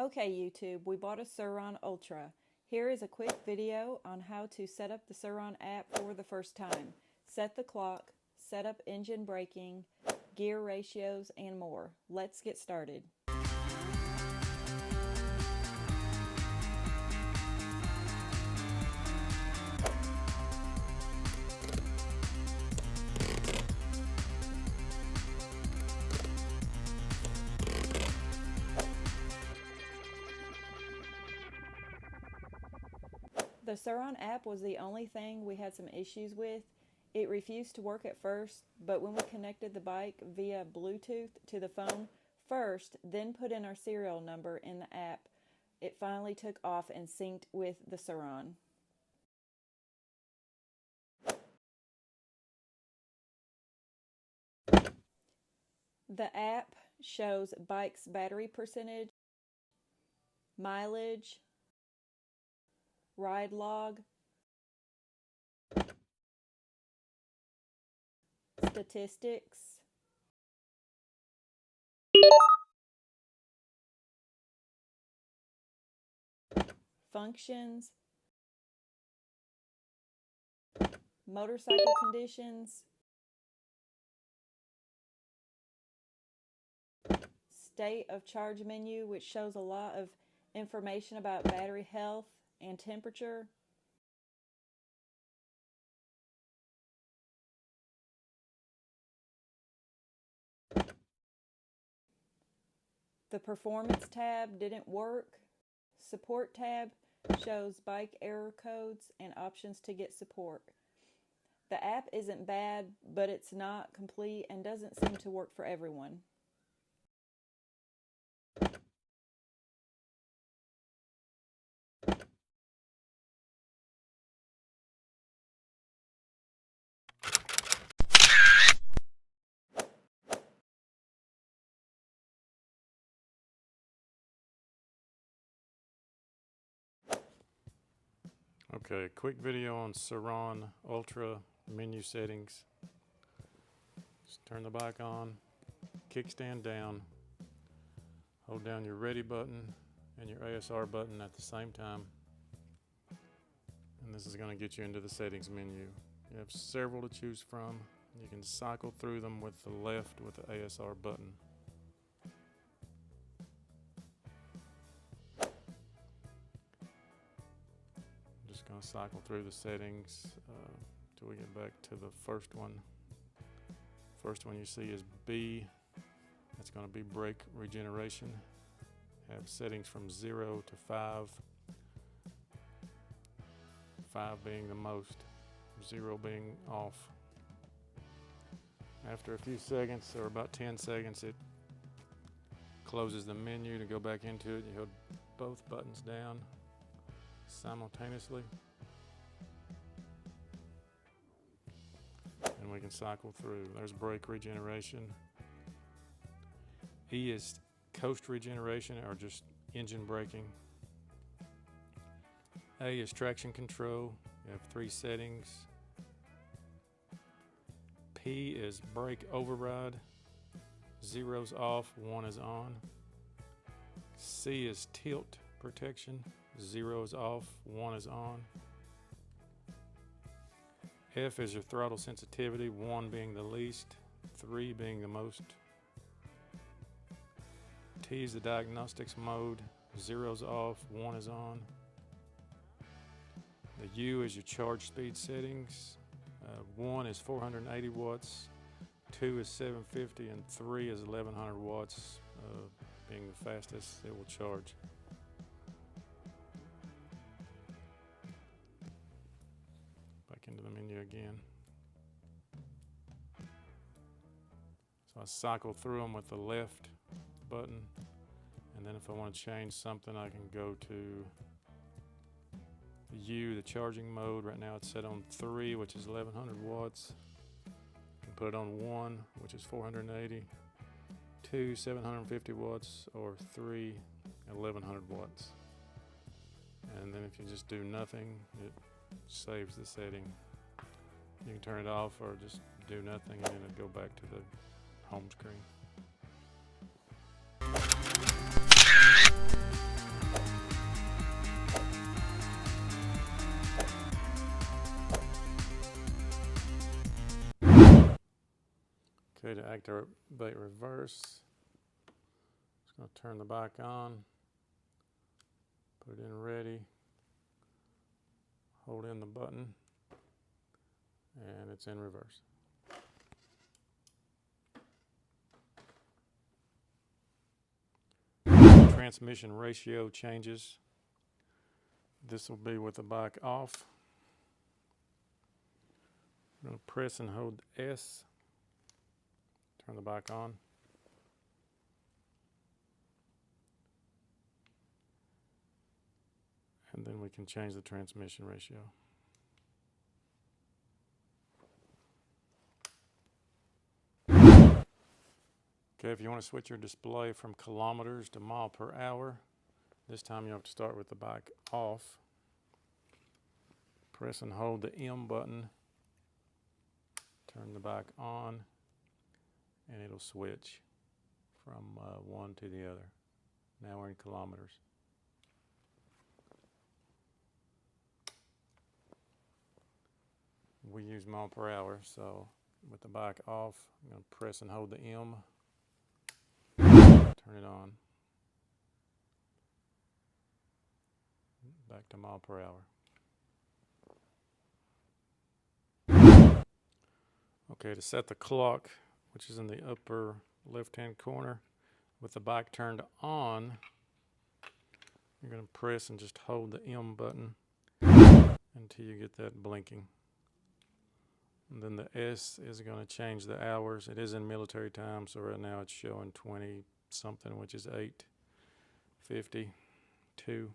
Okay YouTube, we bought a Surron Ultra. Here is a quick video on how to set up the Surron app for the first time. Set the clock, set up engine braking, gear ratios, and more. Let's get started. The Surron app was the only thing we had some issues with. It refused to work at first, but when we connected the bike via Bluetooth to the phone first, then put in our serial number in the app, it finally took off and synced with the Surron. The app shows bike's battery percentage, mileage, ride log, statistics, functions, motorcycle conditions, state of charge menu, which shows a lot of information about battery health and temperature, the performance tab didn't work. Support tab shows bike error codes and options to get support. The app isn't bad, but it's not complete and doesn't seem to work for everyone. Okay, quick video on Surron Ultra Menu settings. Just turn the bike on, kickstand down, hold down your ready button and your ASR button at the same time. And this is going to get you into the settings menu. You have several to choose from. You can cycle through them with the left with the ASR button. Going to cycle through the settings till we get back to the first one. First one you see is B. That's going to be brake regeneration. Have settings from 0 to 5. 5 being the most, 0 being off. After a few seconds, or about 10 seconds, it closes the menu. To go back into it, you hold both buttons down simultaneously, and we can cycle through. There's brake regeneration. E is coast regeneration, or just engine braking. A is traction control. You have 3 settings. P is brake override. 0's off, 1 is on. C is tilt protection. 0 is off, 1 is on. F is your throttle sensitivity, 1 being the least, 3 being the most. T is the diagnostics mode, 0 is off, 1 is on. The U is your charge speed settings. 1 is 480 watts, 2 is 750, and 3 is 1100 watts, being the fastest it will charge. Into the menu again. So I cycle through them with the left button, and then if I want to change something, I can go to the U, the charging mode. Right now it's set on 3, which is 1100 watts. I can put it on 1, which is 480, 2, 750 watts, or 3, 1100 watts. And then if you just do nothing, it saves the setting. You can turn it off or just do nothing, and then it'll go back to the home screen. activate reverse. Just going to turn the bike on, put it in ready, hold in the button, and it's in reverse. Transmission ratio changes. This will be with the bike off. I'm going to press and hold S, turn the bike on. And then we can change the transmission ratio. Okay, if you want to switch your display from kilometers to mile per hour, this time you have to start with the bike off. Press and hold the M button, turn the bike on, and it'll switch from one to the other. Now we're in kilometers. We use mile per hour, so with the bike off, I'm going to press and hold the M, turn it on, back to mile per hour. Okay, to set the clock, which is in the upper left-hand corner, with the bike turned on, you're going to press and just hold the M button until you get that blinking. And then the S is going to change the hours. It is in military time, so right now it's showing 20 something, which is 8:52.